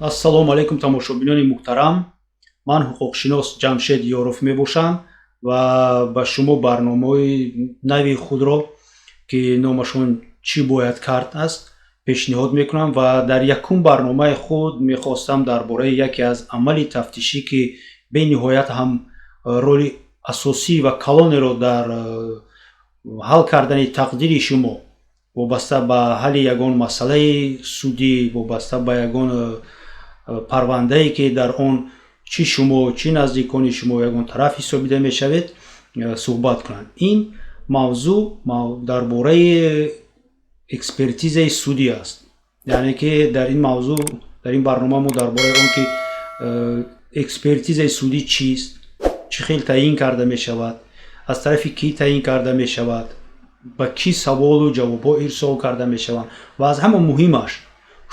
ассалому алайкум тамошобинони муҳтарам. Ман ҳуқуқшинос Ҷамшед Ёров мебошам ва ба шумо барномаи нави худро ки номашон чӣ бояд кард аст пешниҳод мекунам ва дар якум барномаи худ мехостам дар бораи яке аз амали тафтишӣ ки бениҳоят ҳам роли асосӣ ва калонеро дар ҳал кардани тақдири шумо вобаста ба ҳалли ягон масъалаи судӣ, вобаста ба ягон парвандае ки дар он чӣ шумо чӣ наздикони шумо ягон тараф ҳисобида мешавед суҳбат кунанд. Ин мавзӯъ дар бораи экспертизаи судӣ аст. яъне ки дар ин мавзӯъ дар ин барнома мо дар бораи он ки экспертизаи судӣ чист, чӣ хел таъин карда мешавад, аз тарафи кӣ таъин карда мешавад, ба кӣ саволу ҷавобҳо ирсол карда мешаванд ва аз ҳама муҳимаш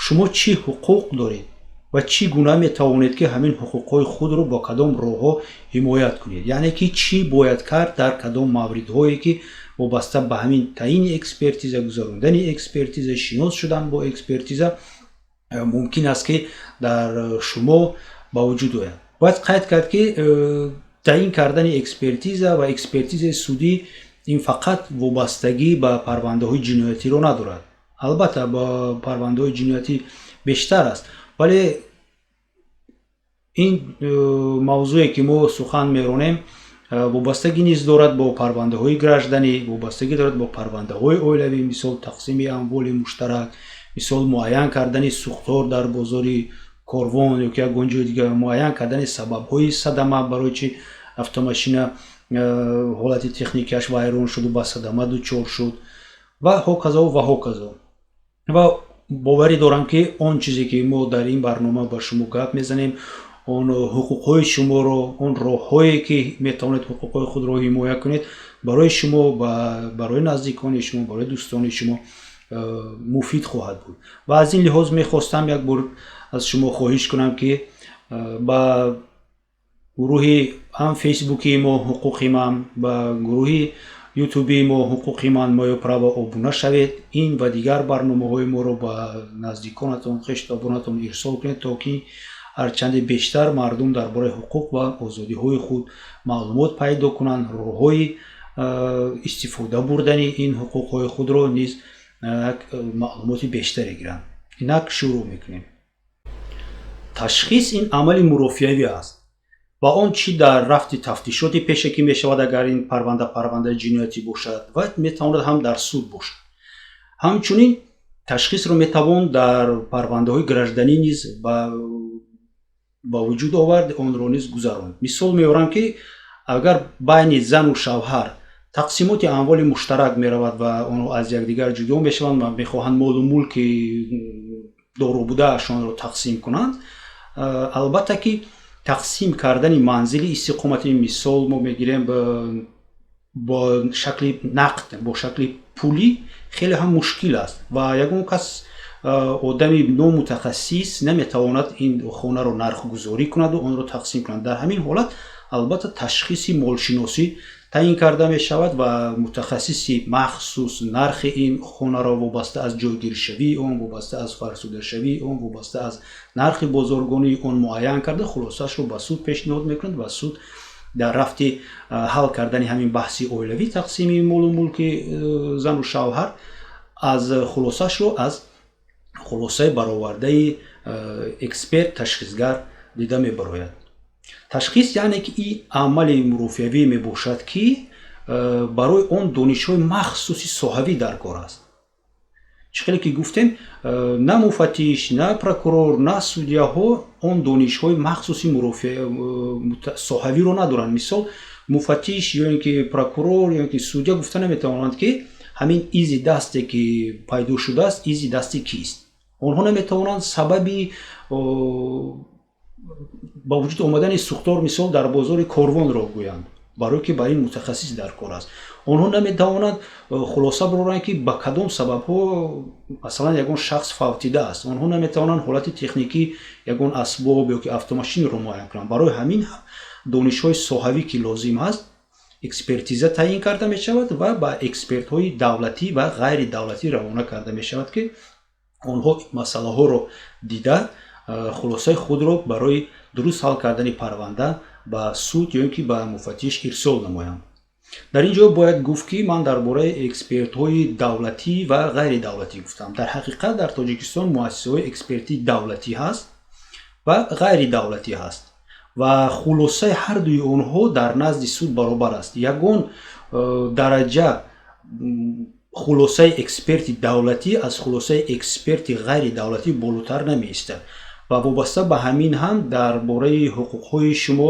шумо чӣ ҳуқуқ доред ва чӣ гуна метавонед ки ҳамин ҳуқуқҳои худро бо кадом роҳҳо ҳимоят кунед. яъне ки чӣ бояд кард дар кадом мавридҳое ки вобаста ба ҳамин таъини экспертиза, гузарондани экспертиза, шинос шудан бо экспертиза мумкин аст ки дар шумо ба вуҷуд ояд. бояд қайд кард ки таъин кардани экспертиза ва экспертизаи судӣ ин фақат вобастагӣ ба парвандаҳои ҷиноятиро надорад. албатта ба парвандаҳои ҷиноятӣ бештар аст, вале ин мавзӯе ки мо сухан меронем вобастагӣ низ дорад бо парвандаҳои гражданӣ, вобастагӣ дорад бо парвандаҳои оилавӣ, мисол тақсими амволи муштарак, мисол муайян кардани сӯхтор дар бозори корвон ё ки ягон ҷои дигар, муайян кардани сабабҳои садама, барои чӣ автомошина ҳолати техникаш вайрон шуд, ба садама дучор шуд ва ҳоказо ва ҳоказо. ва боварӣ дорам ки он чизе ки мо дар ин барнома ба шумо гап мезанем, он ҳуқуқҳои шуморо, он роҳҳое ки метавонед ҳуқуқҳои худро ҳимоя кунед барои шумо, барои наздикони шумо, барои дӯстони шумо муфид хоҳад буд. ва аз ин лиҳоз мехостам як бор аз шумо хоҳиш кунам ки ба гурӯҳи ҳам фейсбуки мо ҳуқуқи ман, ба гурӯҳи ютуби мо ҳуқуқи ман моёправа обуна шавед. ин ва дигар барномаҳои моро ба наздиконатон, хештабонатон ирсол кунед, то ки ҳарчанде бештар мардум дар бораи ҳуқуқ ва озодиҳои худ маълумот пайдо кунанд, роҳҳои истифода бурдани ин ҳуқуқҳои худро низ маълумоти бештаре гиранд. инак шурӯъ мекунем. ташхис ин амали мурофиавӣ аст ва он чӣ дар рафти тафтишоти пешакӣ мешавад агар ин парвандаи ҷиноятӣ бошад ва метавонад ҳам дар суд бошад. ҳамчунин ташхисро метавон дар парвандаҳои гражданӣ низ ба вуҷуд овард, онро низ гузаронд. мисол меорам ки агар байни зану шавҳар тақсимоти амволи муштарак меравад ва онҳо аз якдигар ҷудо мешаванд ва мехоҳанд молу мулки доробудаашонро тақсим кунанд, албатта ки тақсим кардани манзили истиқомати, мисол мо мегирем бо шакли нақд, бо шакли пулӣ хеле ҳам мушкил аст ва ягон кас одами номутахассис наметавонад ин хонаро нархгузорӣ кунаду онро тақсим кунад. дар ҳамин ҳолат албатта ташхиси молшиносӣ таъин карда мешавад ва мутахассиси махсус нархи ин хонаро вобаста аз ҷойгиршавии он, вобаста аз фарсудашавии он, вобаста аз нархи бозоргонии он муайян карда хулосаашро ба суд пешниҳод мекунад ва суд дар рафти ҳал кардани ҳамин баҳси оилавӣ, тақсими молу мулки зану шавҳар, аз хулосаашро аз хулосаи баровардаи эксперт, ташхисгар дида мебарояд. ташхис яъне ки ин амали мурофиавӣ мебошад ки барои он донишҳои махсуси соҳавӣ дар кор аст. чӣ хеле ки гуфтем, на муфаттиш, на прокурор, на судяҳо он донишҳои махсуси соҳавиро надоранд. мисол муфаттиш ё ин ки прокурор ё ин ки судя гуфта наметавонанд ки ҳамин изи дасте ки пайдо шудааст изи дасти кист. онҳо наметавонанд сабаби ба вуҷуд омадани сӯхтор мисол дар бозори корвонро гӯянд, барое ки бар ин мутахассис дар кор аст. онҳо наметавонанд хулоса бароранд ки ба кадом сабабҳо масалан ягон шахс фавтида аст. онҳо наметавонанд ҳолати техникӣ ягон асбоб ё ки автомошинро муайян кунанд. барои ҳамин донишҳои соҳавӣ ки лозим аст, экспертиза таъин карда мешавад ва ба экспертҳои давлатӣ ва ғайри давлатӣ равона карда мешавад ки онҳо масъалаҳоро дида хулосаи худро барои дуруст ҳал кардани парванда ба суд ё ин ки ба муфаттиш ирсол намоям. дар ин ҷо бояд гуфт ки ман дар бораи экспертҳои давлатӣ ва ғайридавлатӣ гуфтам. дар ҳақиқат дар тоҷикистон муассисаҳои экспертии давлатӣ ҳаст ва ғайридавлатӣ ҳаст ва хулосаи ҳардуи онҳо дар назди суд баробар аст. ягон дараҷа хулосаи эксперти давлатӣ аз хулосаи эксперти ғайридавлатӣ болотар намеистад ва вобаста ба ҳамин ҳам дар бораи ҳуқуқҳои шумо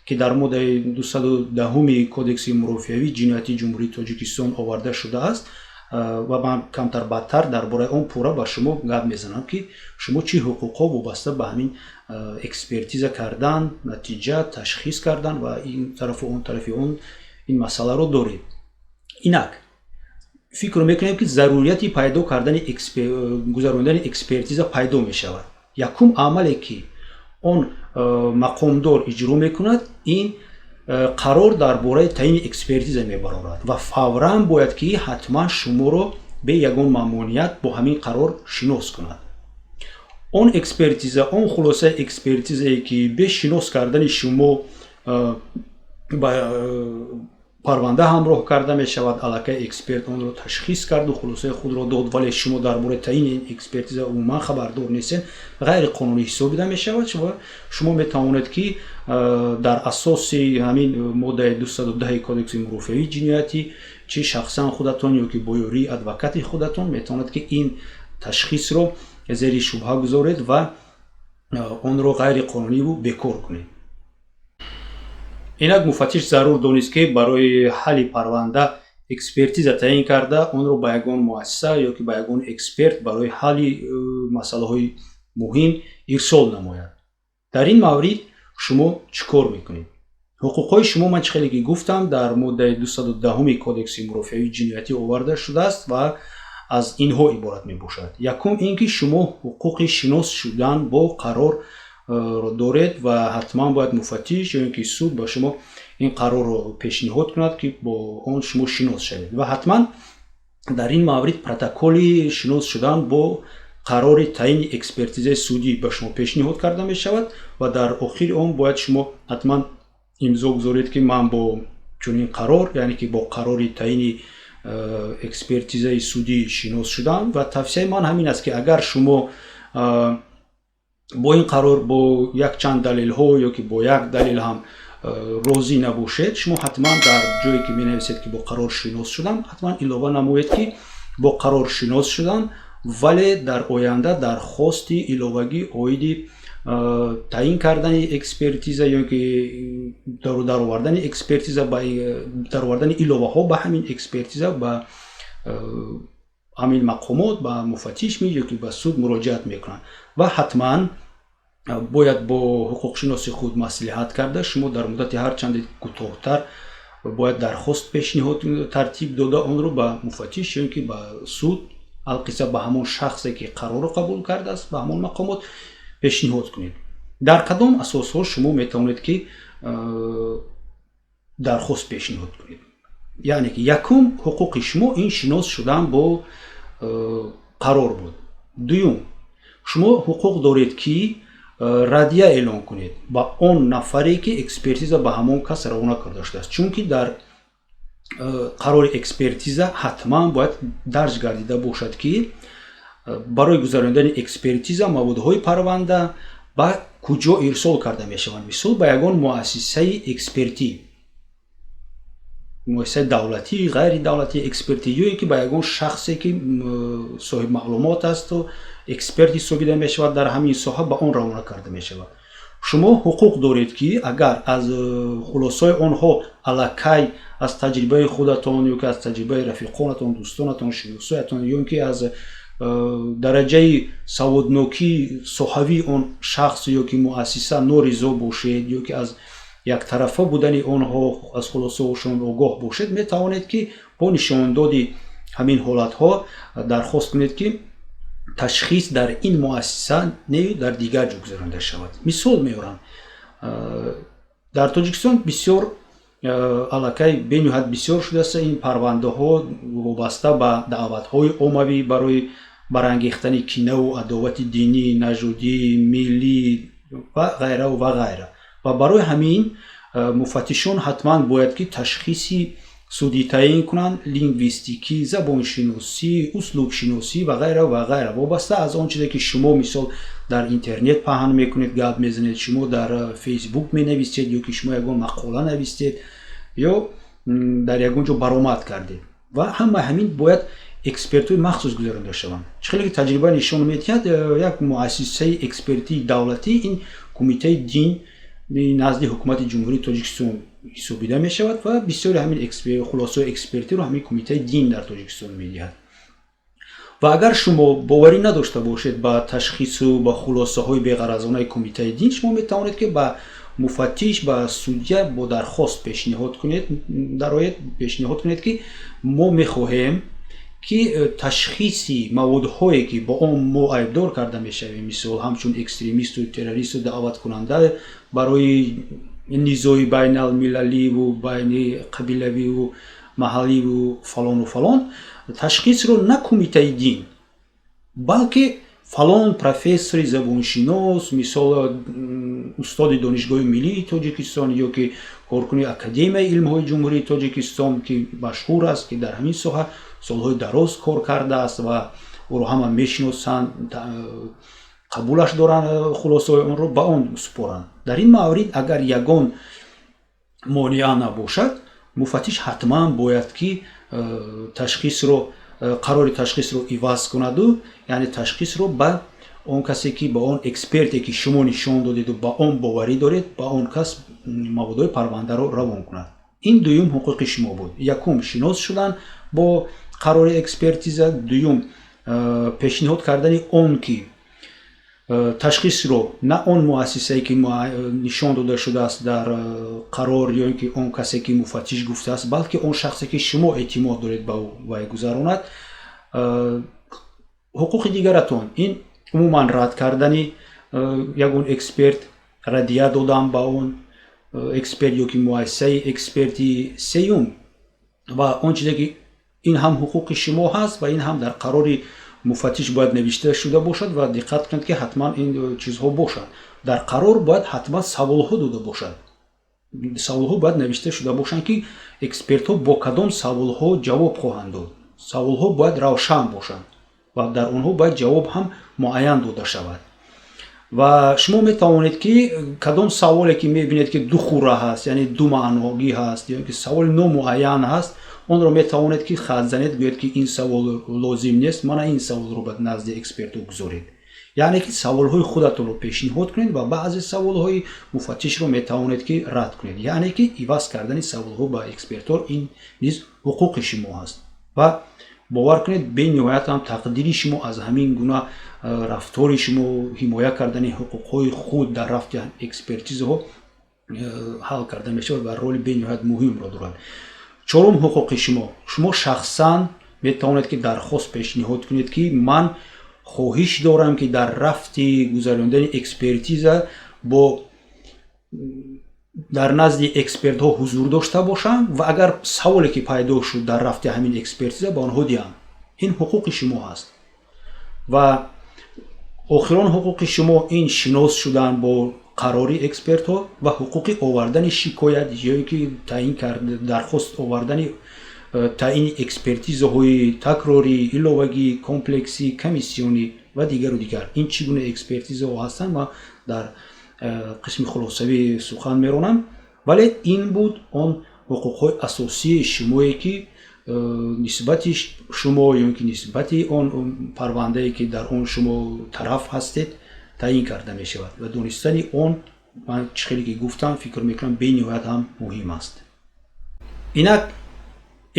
ки дар моддаи 210 кодекси мурофиавии ҷиноятии ҷумҳурии Тоҷикистон оварда шудааст ва ман камтар бадтар дар бораи он пурра ба шумо гап мезанам ки шумо чӣ ҳуқуқҳо вобаста ба ҳамин экспертиза кардан, натиҷа ташхис кардан ва ин тарафу он тарафи он ин масъаларо доред. инак фикр мекунем ки зарурияти пайдо кардани гузарондани экспертиза пайдо мешавад. якум амале ки он мақомдор иҷро мекунад, ин қарор дар бораи таъини экспертиза мебарорад ва фавран бояд ки ҳатман шуморо бе ягон маъмуният бо ҳамин қарор шинос кунад. он экспертиза, он хулосаи экспертизае ки бе шинос кардани шумо ба парванда ҳамроҳ карда мешавад, аллакай эксперт онро ташхис карду хулосаи худро дод, вале шумо дар бораи таъини экспертиза умуман хабардор нестед, ғайриқонунӣ ҳисобида мешавад ва шумо метавонед ки дар асоси ҳамин моддаи 210 кодекси мурофиавии ҷиноятӣ чӣ шахсан худатон ё ки бо ёрии адвокати худатон метавонед ки ин ташхисро зери шубҳа гузоред ва онро ғайриқонуниву бекор кунед. инак муфаттиш зарур донист ки барои ҳалли парванда экспертиза таъин карда онро ба ягон муассиса ё ки ба ягон эксперт барои ҳалли масъалаҳои муҳим ирсол намояд. дар ин маврид шумо чӣ кор мекунед? ҳуқуқҳои шумо ман чӣ хеле ки гуфтам дар моддаи 210 кодекси мурофиавии ҷиноятӣ оварда шудааст ва аз инҳо иборат мебошад. якум ин ки шумо ҳуқуқи шинос шудан бо қарор доред ва ҳатман бояд муфаттиш ё ин ки суд ба шумо ин қарорро пешниҳод кунад ки бо он шумо шинос шавед ва ҳатман дар ин маврид протоколи шинос шудан бо қарори таъини экспертизаи судӣ ба шумо пешниҳод карда мешавад ва дар охири он бояд шумо ҳатман имзо гузоред ки ман бо чунин қарор, яъне ки бо қарори таъини экспертизаи судӣ шинос шудам ва тавсияи ман ҳамин аст ки агар шумо бо ин қарор бо якчанд далелҳо ё ки бо як далел ҳам розӣ набошед, шумо ҳатман дар ҷое ки менависед ки бо қарор шинос шудам, ҳатман илова намоед ки бо қарор шинос шудам, вале дар оянда дархости иловагӣ оиди таъин кардани экспертиза ё ки даровардани экспертиза ба даровардани иловаҳо ба ҳамин экспертиза ба ҳамин мақомот ба муфаттиш ё ки ба суд муроҷиат мекунанд ва ҳатман бояд бо ҳуқуқшиноси худ маслиҳат карда шумо дар муддати ҳарчанде кӯтоҳтар бояд дархост пешниҳод тартиб дода онро ба муфаттиш ё ки ба суд алқисса ба ҳамон шахсе ки қарорро қабул кардааст ба ҳамон мақомот пешниҳод кунед. дар кадом асосҳо шумо метавонед ки дархост пешниҳод кунед? яъне ки якум ҳуқуқи шумо ин шинос шудан бо қарор буд. дуюм, шумо ҳуқуқ доред ки радия эълон кунед ба он нафаре ки экспертиза ба ҳамон кас равона карда шудааст, чунки дар қарори экспертиза ҳатман бояд дарҷ гардида бошад ки барои гузарондани экспертиза маводҳои парванда ба куҷо ирсол карда мешаванд. мисол ба ягон муассисаи экспертӣ, муассисаи давлатӣ, ғайридавлатӣ экспертӣ ё ки ба ягон шахсе ки соҳиб маълумот асту эксперт ҳисобида мешавад дар ҳамин соҳа ба он равона карда мешавад. шумо ҳуқуқ доред ки агар аз хулосаи онҳо аллакай аз таҷрибаи худатон ё ки аз таҷрибаи рафиқонатон, дӯстонатон, шиносоятон ё ки аз дараҷаи саводнокии соҳавии он шахс ё ки муассиса норизо бошед ё ки аз яктарафа будани онҳо аз хулосаҳошон огоҳ бошед, метавонед ки бо нишондоди ҳамин ҳолатҳо дархост кунед ки ташхис дар ин муассиса не дар дигар ҷо гузаронида шавад. мисол меорам, дар Тоҷикистон бисёр аллакай бениҳоят бисёр шудааст ин парвандаҳо вобаста ба даъватҳои оммавӣ барои барангехтани кинаву адовати динӣ нажодӣ миллӣ ва ғайра ва ғайра. ва барои ҳамин муфаттишон ҳатман бояд ки ташхиси судӣ таъин кунанд лингвистикӣ, забоншиносӣ, услубшиносӣ ва ғайра ва ғайра. вобаста аз он чизе ки шумо мисол дар интернет паҳн мекунед, гап мезанед, шумо дар фейсбук менависед ё ки шумо ягон мақола навистед ё дар ягон ҷо баромад кардед. ва ҳама ҳамин бояд экспертҳои махсус гузаронида шаванд. чӣ хеле ки таҷриба нишон медиҳад, як муассисаи экспертии давлатӣ ин кумитаи дин назди ҳукумати ҷумҳурии Тоҷикистон ҳисобида мешавад ва бисёри ҳамин хулосаҳои экспертиро ҳамин кумитаи дин дар Тоҷикистон медиҳад. ва агар шумо боварӣ надошта бошед ба ташхису ба хулосаҳои беғаразонаи кумитаи дин, шумо метавонед ки ба муфаттиш, ба судя бо дархост пешниҳод кунед ки мо мехоҳем ки ташхиси маводҳое ки бо он мо айбдор карда мешавем, мисол ҳамчун экстремисту террористу даъваткунанда барои низои байналмилаливу байни қабилавиву маҳалливу фалону фалон, ташхисро на кумитаи дин, балки фалон профессори забоншинос, мисол устоди донишгоҳи миллии Тоҷикистон ё ки коркуни академияи илмҳои ҷумҳурии Тоҷикистон ки машҳур аст, ки дар ҳамин соҳа солҳои дароз кор кардааст ва ӯро ҳама мешиносанд, қабулаш доранд, хулосаҳои онро ба он супоранд. дар ин маврид агар ягон монеа набошад, муфаттиш ҳатман бояд ки қарори ташхисро иваз кунаду, яъне ташхисро ба он касе ки ба он эксперте ки шумо нишон додеду ба он боварӣ доред, ба он кас маводҳои парвандаро равон кунад. ин дуюм ҳуқуқи шумо буд. якум шинос шудан бо қарори экспертиза, дуюм пешниҳод кардани он ки ташхисро на он муассисае ки нишон дода шудааст дар қарор ё ин ки он касе ки муфаттиш гуфтааст, балки он шахсе ки шумо эътимод доред ба вай гузаронад. ҳуқуқи дигаратон ин умуман рад кардани ягон эксперт, радия додан ба он эксперт ё ки муассисаи эксперти. сеюм ва он чизе ки ин ҳам ҳуқуқи шумо ҳаст ва ин ҳам дар қарори муфаттиш бояд навишта шуда бошад ва диққат кунед ки ҳатман ин чизҳо бошад. дар қарор бояд ҳатман саволҳо дода бошад. саволҳо бояд навишта шуда бошанд ки экспертҳо бо кадом саволҳо ҷавоб хоҳанд дод. саволҳо бояд равшан бошанд ва дар онҳо бояд ҷавоб ҳам муайян дода шавад. ва шумо метавонед ки кадом саволе ки мебинед ки ду хура ҳаст, яъне ду маъногӣ ҳаст ё ки саволи номуайян ҳаст, онро метавонед ки хат занед, гӯед ки ин савол лозим нест, мана ин саволро ба назди экспертҳо гузоред. яъне ки саволҳои худатонро пешниҳод кунед ва баъзе саволҳои муфаттишро метавонед ки рад кунед. яъне ки иваз кардани саволҳо ба экспертҳо ин низ ҳуқуқи шумо ҳаст. ва бовар кунед бениҳоят ҳам тақдири шумо аз ҳамин гуна рафтори шумо, ҳимоя кардани ҳуқуқҳои худ дар рафти экспертизаҳо ҳал карда мешавад ва роли бениҳоят муҳимро дорад. чорум ҳуқуқи шумо шахсан метавонед ки дархост пешниҳод кунед ки ман хоҳиш дорам ки дар рафти гузарондани экспертиза бо дар назди экспертҳо ҳузур дошта бошам ва агар саволе ки пайдо шуд дар рафти ҳамин экспертиза ба онҳо диҳам. ин ҳуқуқи шумо ҳаст. ва охирон ҳуқуқи шумо ин шинос шудан бо қарори экспертҳо ва ҳуқуқи овардани шикоят ё ки таъин карда дархост овардани таъини экспертизаҳои такрорӣ, иловагӣ, комплексӣ, комиссионӣ ва дигару дигар. ин чӣ гуна экспертизаҳо ҳастанд ва дар қисми хулосавӣ сухан меронам, вале ин буд он ҳуқуқҳои асосии шумое ки нисбати шумо ё ки нисбати он парвандае ки дар он шумо тараф ҳастед таъин карда мешавад ва донистани он, ман чӣ хеле ки гуфтам, фикр мекунам бениҳоят ҳам муҳим аст. инак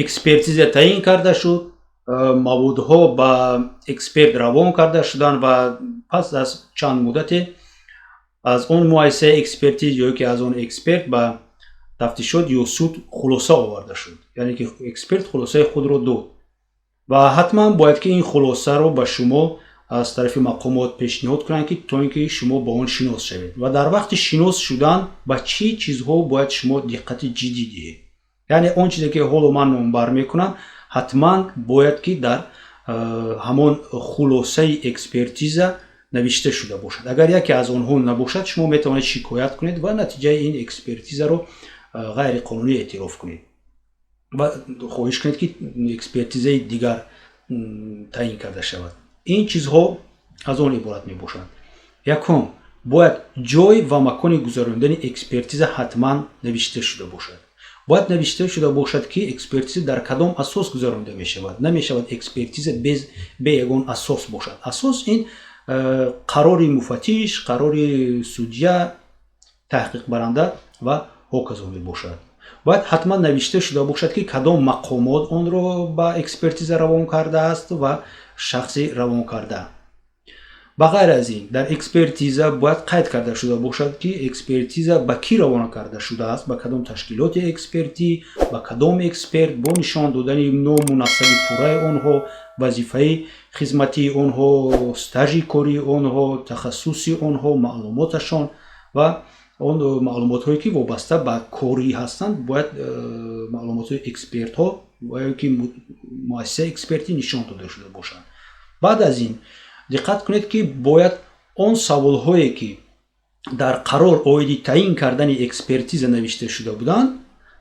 экспертиза таъин карда шуд, маводҳо ба эксперт равон карда шуданд ва пас аз чанд муддате аз он муассисаи экспертиз ё ки аз он эксперт ба тафтишот ё суд хулоса оварда шуд, яъне ки эксперт хулосаи худро дод ва ҳатман бояд ки ин хулосаро ба шумо аз тарафи мақомот пешниҳод кунанд ки то ин ки шумо ба он шинос шавед ва дар вақти шинос шудан ба чӣ чизҳо бояд шумо диққати ҷиддӣ диҳед. яъне он чизе ки ҳоло ман номбар мекунам, ҳатман бояд ки дар ҳамон хулосаи экспертиза навишта шуда бошад. Агар яке аз онҳо набошад, шумо метавонед шикоят кунед ва натиҷаи ин экспертизаро ғайриқонунӣ эътироф кунед ва хоҳиш кунед ки экспертизаи дигар таъин карда шавад. Ин чизҳо аз он иборат мебошанд. Якум, бояд ҷой ва макони гузарондани экспертиза ҳатман навишта шуда бошад. Бояд навишта шуда бошад ки экспертиза дар кадом асос гузаронда мешавад. Намешавад экспертиза бе ягон асос бошад. Асос ин қарори муфаттиш, қарори судя, таҳқиқбаранда ва ҳоказо мебошад. Бояд ҳатман навишта шуда бошад ки кадом мақомот онро ба экспертиза равон кардааст ва шахси равон карда. Ба ғайр аз ин, дар экспертиза бояд қайд карда шуда бошад ки экспертиза ба кӣ равона карда шудааст, ба кадом ташкилоти экспертӣ, ба кадом эксперт, бо нишон додани ному насаби пурраи онҳо, вазифаи хизматии онҳо, стажи кории онҳо, тахассуси онҳо, маълумоташон ва он маълумотҳое ки вобаста ба корӣ ҳастанд, бояд маълумотҳои экспертҳо ва ки муассисаи экспертӣ нишон дода шуда бошанд. Баъд аз ин диққат кунед ки бояд он саволҳое ки дар қарор оиди таъин кардани экспертиза навишта шуда буданд,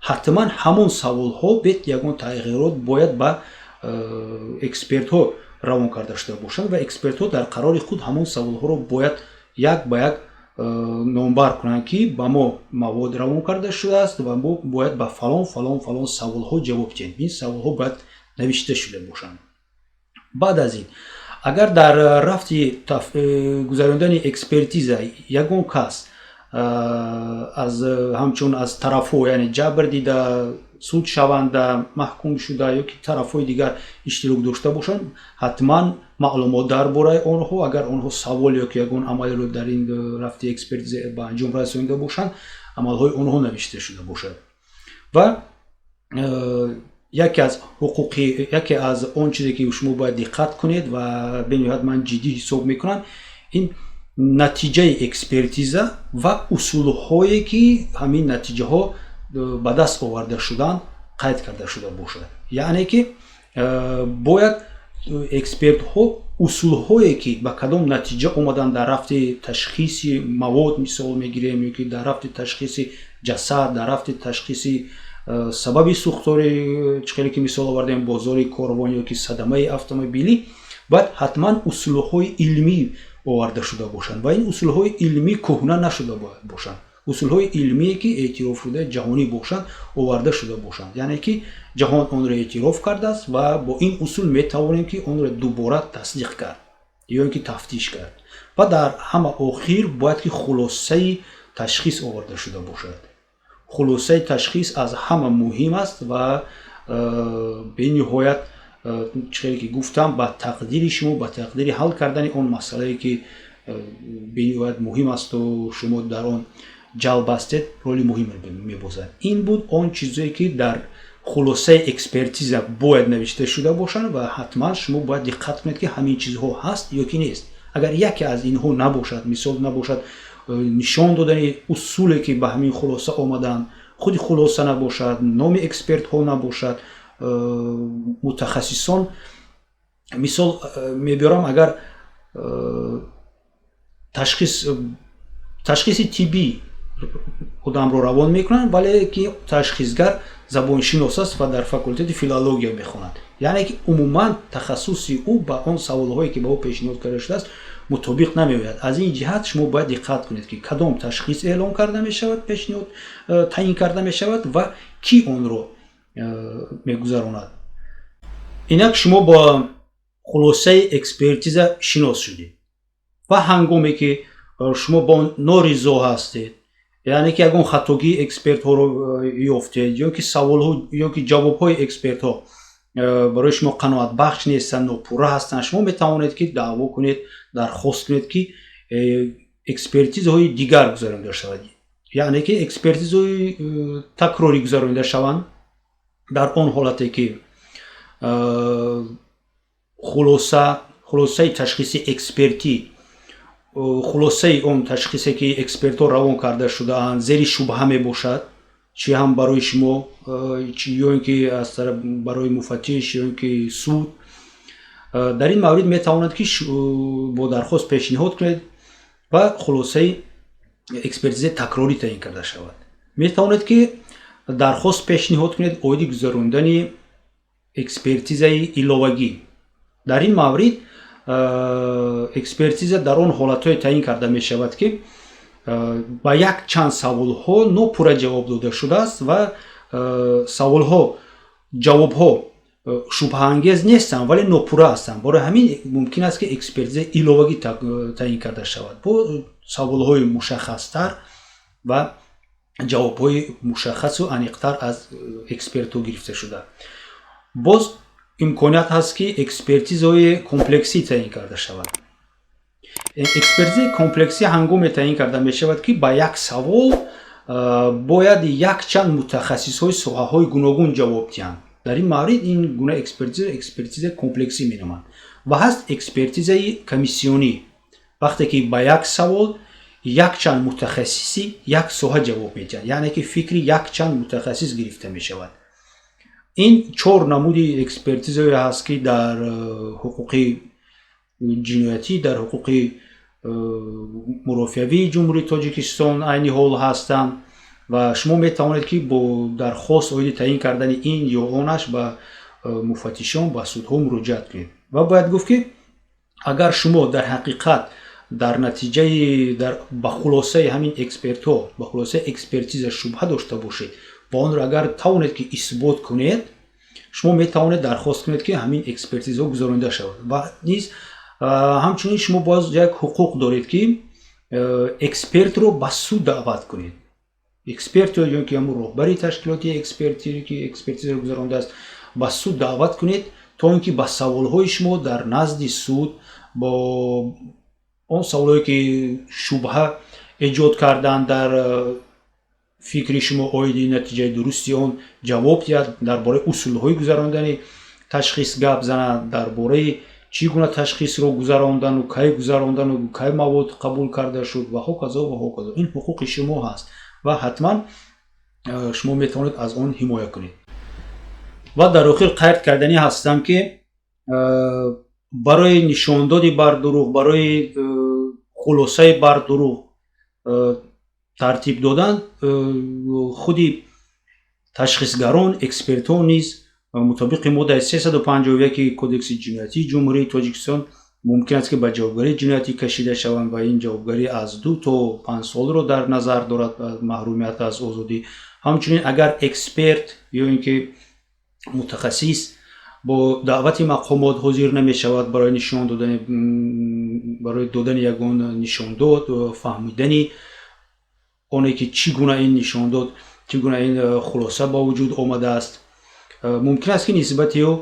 ҳатман ҳамон саволҳо бе ягон тағйирот бояд ба экспертҳо равон карда шуда бошанд ва экспертҳо дар қарори худ ҳамон саволҳоро бояд як ба як номбар кунанд ки ба мо мавод равон карда шудааст ва мо бояд ба фалон фалон фалон саволҳо ҷавоб диҳем. Ин саволҳо бояд навишта шуда бошанд. баъд аз ин агар дар рафти гузарондани экспертиза ягон кас ҳамчун аз тарафҳо, яъне ҷабр дида, суд шаванда, маҳкум шуда ё ки тарафҳои дигар иштирок дошта бошанд, ҳатман маълумот дар бораи онҳо, агар онҳо савол ё ки ягон амалиро дар ин рафти экспертиза ба анҷом расонида бошанд, амалҳои онҳо навишта шуда бошад. Ва яке аз он чизе ки шумо бояд диққат кунед ва бениҳоят ман ҷиддӣ ҳисоб мекунам, ин натиҷаи экспертиза ва усулҳое ки ҳамин натиҷаҳо ба даст оварда шуданд қайд карда шуда бошад. Яъне ки бояд экспертҳо усулҳое ки ба кадом натиҷа омаданд дар рафти ташхиси мавод мисол мегирем ё ки дар рафти ташхиси ҷасад, дар рафти ташхиси сабаби сӯхтори чихеле ки мисол овардем бозори корвон ё ки садамаи автомобилӣ, бояд ҳатман усулҳои илмӣ оварда шуда бошанд ва ин усулҳои илмӣ кӯҳна нашуда бояд бошанд. усулҳои илмие ки эътирофшудаи ҷаҳонӣ бошанд оварда шуда бошанд. Яъне ки ҷаҳон онро эътироф кардааст ва бо ин усул метавонем ки онро дубора тасдиқ кард ё ин ки тафтиш кард. ва дар ҳама охир бояд ки хулосаи ташхис оварда шуда бошад. хулосаи ташхис аз ҳама муҳим аст ва бениҳоят чизе ки гуфтам ба тақдири шумо, ба тақдири ҳал кардани он масъалае ки бениҳоят муҳим асту шумо дар он ҷалб ҳастед, роли муҳим мебозад. Ин буд он чизое ки дар хулосаи экспертиза бояд навишта шуда бошанд ва ҳатман шумо бояд диққат кунед ки ҳамин чизҳо ҳаст ё ки нест. Агар яке аз инҳо набошад, мисол набошад нишон додани усуле ки ба ҳамин хулоса омаданд, худи хулоса набошад, номи экспертҳо набошад, мутахассисон, мисол мебиёрам, агар ташхиси тиббӣ одамро равон мекунанд, вале ки ташхисгар забоншинос аст ва дар факултати филология мехонад. Яъне ки умуман тахассуси ӯ ба он саволҳое ки ба ӯ пешниҳод карда шудааст мутобиқ намеояд. аз ин ҷиҳат шумо бояд диққат кунед ки кадом ташхис эълон карда мешавад, пешниҳод таъин карда мешавад ва кӣ онро мегузаронад. инак шумо бо хулосаи экспертиза шинос шудед ва ҳангоме ки шумо бо он норизо ҳастед, яъне ки ягон хатогии экспертҳоро ёфтед ё ки саволҳо ё ки ҷавобҳои экспертҳо барои шумо қаноатбахш нестанд, нопурра ҳастанд, шумо метавонед ки даъво кунед, дархост кунед ки экспертизаҳои дигар гузаронида шавад. яъне ки экспертизаҳои такрорӣ гузаронида шаванд дар он ҳолате ки хулосаи ташхиси экспертӣ, хулосаи он ташхисе ки экспертҳо равон карда шудаанд зери шубҳа мебошад, чи ҳам барои шумо ё ин ки аз тараф барои муфаттиш ё ин ки суд, дар ин маврид метавонад ки бо дархост пешниҳод кунед ва хулосаи экспертизаи такрорӣ таъин карда шавад. метавонед ки дархост пешниҳод кунед оиди гузарондани экспертизаи иловагӣ. дар ин маврид экспертиза дар он ҳолатҳое таъин карда мешавад ки ба як чанд саволҳо нопурра ҷавоб дода шудааст ва саволҳо ҷавобҳо шубҳаангез нестанд, вале нопурра ҳастанд. бораи ҳамин мумкин аст ки экспертизаи иловагӣ таъин карда шавад бо саволҳои мушаххастар ва ҷавобҳои мушаххасу аниқтар аз экспертҳо гирифта шуда. боз имконият ҳаст ки экспертизаи комплексӣ таъин карда шавад. экспертизаи комплексӣ ҳангоме таъин карда мешавад ки ба як савол бояд якчанд мутахассисҳои соҳаҳои гуногун ҷавоб диҳанд. дар ин маврид ин гуна экспертизаи комплексӣ меноманд. ва ҳаст экспертизаи комиссионӣ, вақте ки ба як савол якчанд мутахассиси як соҳа ҷавоб медиҳанд, яъне ки фикри якчанд мутахассис гирифта мешавад. ин 4 намуди экспертизае ҳаст ки дар ҳуқуқи ҷиноятӣ, дар ҳуқуқи мурофиавии ҷумҳурии Тоҷикистон айни ҳол ҳастанд ва шумо метавонед ки бо дархост оиди таъин кардани ин ё онаш ба муфаттишон, ба судҳо муроҷиат кунед. ва бояд гуфт ки агар шумо дар ҳақиқат дар натиҷаи ба хулосаи ҳамин экспертҳо, ба хулосаи экспертиза шубҳа дошта бошед ва онро агар тавонед ки исбот кунед, шумо метавонед дархост кунед ки ҳамин экспертизаҳо гузаронида шавад. ва низ ҳамчунин шумо боз як ҳуқуқ доред ки экспертро ба суд даъват кунед. эксперт ё ки ҳамун роҳбари ташкилоти ки экспертизаро гузарондааст ба суд даъват кунед то ин ки ба саволҳои шумо дар назди суд бо он саволҳое ки шубҳа эҷод карданд дар фикри шумо оиди натиҷаи дурусти он ҷавоб диҳад, дар бораи усулҳои гузарондани ташхис гап занад, дар бораи чӣ гуна ташхисро гузарондану кай мавод қабул карда шуд ва ҳоказо ва ҳоказо. ин ҳуқуқи шумо ҳаст ва ҳатман шумо метавонед аз он ҳимоя кунед. ва дар охир қайд карданӣ ҳастам ки барои нишондоди бар дурӯғ, барои хулосаи бар дурӯғ тартиб додан худи ташхисгарон, экспертҳо низ мутобиқи моддаи 351 кодекси ҷиноятии ҷумҳурии Тоҷикистон мумкин аст ки ба ҷавобгарии ҷиноятӣ кашида шаванд ва ин ҷавобгарӣ аз 2 то 5 солро дар назар дорад, маҳрумият аз озодӣ. ҳамчунин агар эксперт ё ин ки мутахассис бо даъвати мақомот ҳозир намешавад барои додани ягон нишондод, фаҳмидани оне ки чӣ гуна ин нишондод, чӣ гуна ин хулоса ба вуҷуд омадааст, мумкин аст ки нисбати ӯ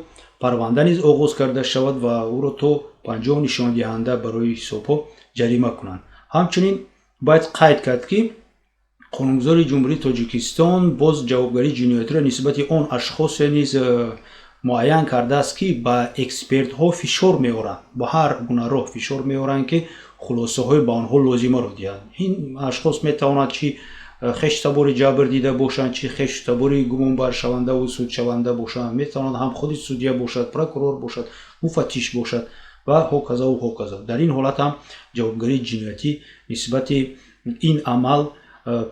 парванда низ оғоз карда шавад ва ӯро то 50 нишондиҳанда барои ҳисобҳо ҷарима кунанд. ҳамчунин бояд қайд кард ки қонунгузори ҷумҳурии Тоҷикистон боз ҷавобгарии ҷиноятиро нисбати он ашхосе низ муайян кардааст ки ба экспертҳо фишор меоранд, ба ҳар гуна роҳ фишор меоранд ки хулосаҳои ба онҳо лозимаро диҳанд. ин ашхос метавонанд чӣ хештабори ҷабр дида бошанд, чӣ хештабори гумонбаршавандаву судшаванда бошанд, метавонанд ҳам худи судя бошад, прокурор бошад, муфаттиш бошад ва ҳоказову ҳоказо. дар ин ҳолат ҳам ҷавобгарии ҷиноятӣ нисбати ин амал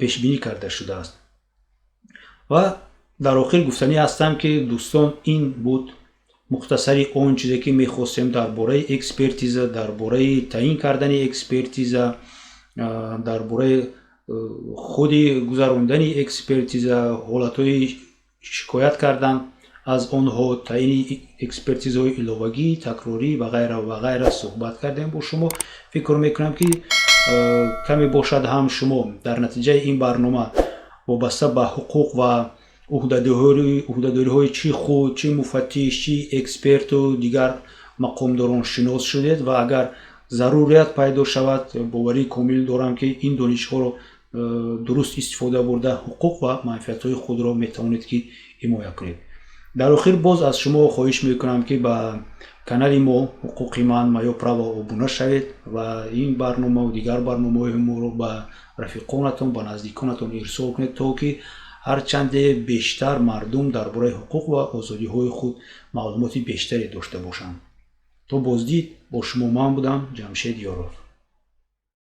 пешбинӣ карда шудааст. ва дар охир гуфтанӣ ҳастам ки дӯстон, ин буд мухтасари он чизе ки мехостем дар бораи экспертиза, дар бораи таъин кардани экспертиза, дар бораи худи гузарондани экспертиза, ҳолатҳои шикоят кардан аз онҳо, таъини экспертизаҳои иловагӣ, такрорӣ ва ғайра суҳбат кардем бо шумо. фикр мекунам ки каме бошад ҳам шумо дар натиҷаи ин барнома вобаста ба ҳуқуқ ва уҳдадориҳои чӣ худ, чӣ муфаттиш, чӣ эксперту дигар мақомдорон шинос шудед ва агар зарурият пайдо шавад, боварии комил дорам ки ин донишҳоро дуруст истифода бурда ҳуқуқ ва манфиатҳои худро метавонед ки ҳимоя кунед. дар охир боз аз шумо хоҳиш мекунам ки ба канали мо ҳуқуқи ман Майёб Право обуна шавед ва ин барномаву дигар барномаҳои моро ба рафиқонатон, ба наздиконатон ирсол кунед, то ки ҳарчанде бештар мардум дар бораи ҳуқуқ ва озодиҳои худ маълумоти бештаре дошта бошанд. то боздид бо шумо ман будам Ҷамшед Ёров.